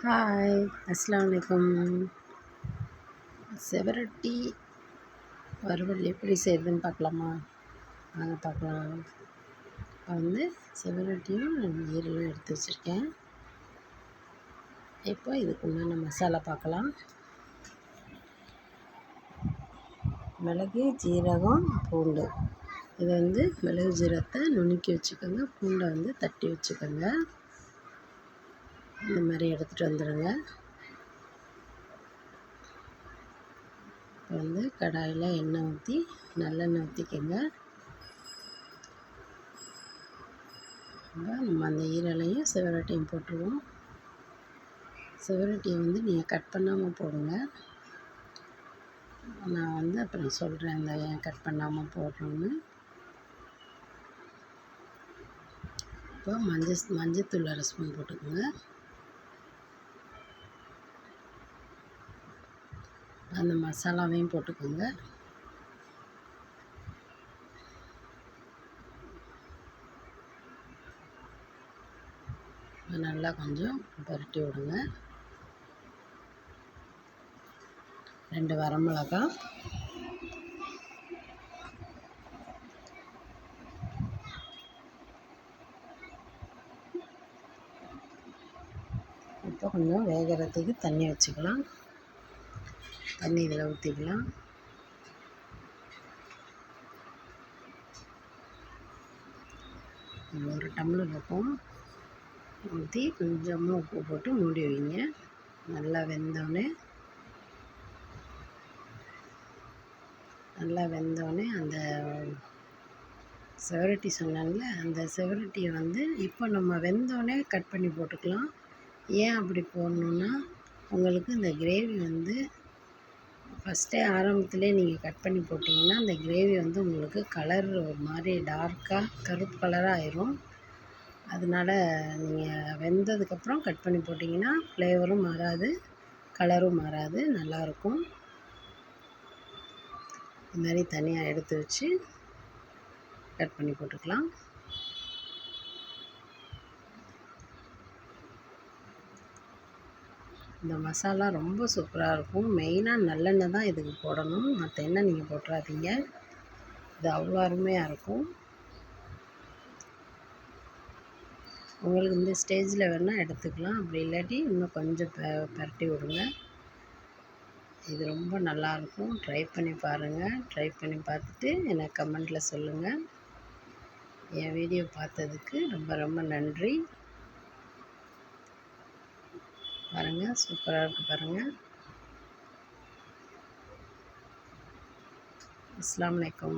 Hi, அஸ்ஸலாமு அலைக்கும். செவரொட்டி வறுவல் எப்படி செய்கிறதுன்னு பார்க்கலாமா? வாங்க பார்க்கலாம். இப்போ செவரொட்டியும் ஈரலும் எடுத்து வச்சுருக்கேன். இப்போ இதுக்கு உண்டான மசாலா பார்க்கலாம். மிளகு, ஜீரகம், பூண்டு. இது மிளகு ஜீரகத்தை நுணுக்கி வச்சுக்கோங்க. பூண்டை தட்டி வச்சுக்கோங்க. இந்த மாதிரி எடுத்துகிட்டு வந்துடுங்க. இப்போ கடாயில் எண்ணெய் ஊற்றி நல்லெண்ணெய் ஊற்றிக்கோங்க. நம்ம அந்த ஈரலையும் செவரொட்டியும் போட்டுருவோம். செவரொட்டியை நீங்கள் கட் பண்ணாமல் போடுங்க. நான் அப்புறம் சொல்கிறேன் அந்த ஏன் கட் பண்ணாமல் போடுறோன்னு. இப்போ மஞ்சத்தூள் 1 ஸ்பூன் போட்டுக்கோங்க. அந்த மசாலாவையும் போட்டுக்கோங்க. நல்லா கொஞ்சம் பரட்டி விடுங்க. 2 வரமிளகாய், இப்போ கொஞ்சம் வேகிறதுக்கு தண்ணி வச்சுக்கலாம். தண்ணி இதில் ஊற்றிக்கலாம். ஒரு டம்ளர் வைப்போம். ஊற்றி கொஞ்சமாக உப்பு போட்டு மூடி வைங்க. நல்லா வெந்தோடனே அந்த செவரொட்டி சொன்னால அந்த செவரொட்டியை இப்போ நம்ம வெந்தோடனே கட் பண்ணி போட்டுக்கலாம். ஏன் அப்படி போடணுன்னா, உங்களுக்கு இந்த கிரேவி ஃபஸ்ட்டே ஆரம்பத்திலே நீங்கள் கட் பண்ணி போட்டிங்கன்னா அந்த கிரேவி உங்களுக்கு கலர் ஒரு மாதிரி டார்க்காக கருப்பு கலராக ஆயிரும். அதனால் நீங்கள் வெந்ததுக்கப்புறம் கட் பண்ணி போட்டிங்கன்னா ஃப்ளேவரும் மாறாது, கலரும் மாறாது, நல்லாயிருக்கும். இது மாதிரி தனியாக எடுத்து வச்சு கட் பண்ணி போட்டுக்கலாம். இந்த மசாலா ரொம்ப சூப்பராக இருக்கும். மெயினாக நல்லெண்ணெய் தான் இதுக்கு போடணும். மற்ற எண்ணெய் நீங்கள் போட்டுறாதீங்க. இது அவ்வளோ அருமையாக இருக்கும். உங்களுக்கு இந்த ஸ்டேஜில் வேணால் எடுத்துக்கலாம். அப்படி இல்லாட்டி இன்னும் கொஞ்சம் பரட்டி விடுங்க. இது ரொம்ப நல்லாயிருக்கும். ட்ரை பண்ணி பாருங்கள். ட்ரை பண்ணி பார்த்துட்டு எனக்கு கமெண்ட்டில் சொல்லுங்கள். என் வீடியோ பார்த்ததுக்கு ரொம்ப ரொம்ப நன்றி. பாருங்கள், சூப்பராக இருக்குது பாருங்கள். அஸ்ஸலாமு அலைக்கும்.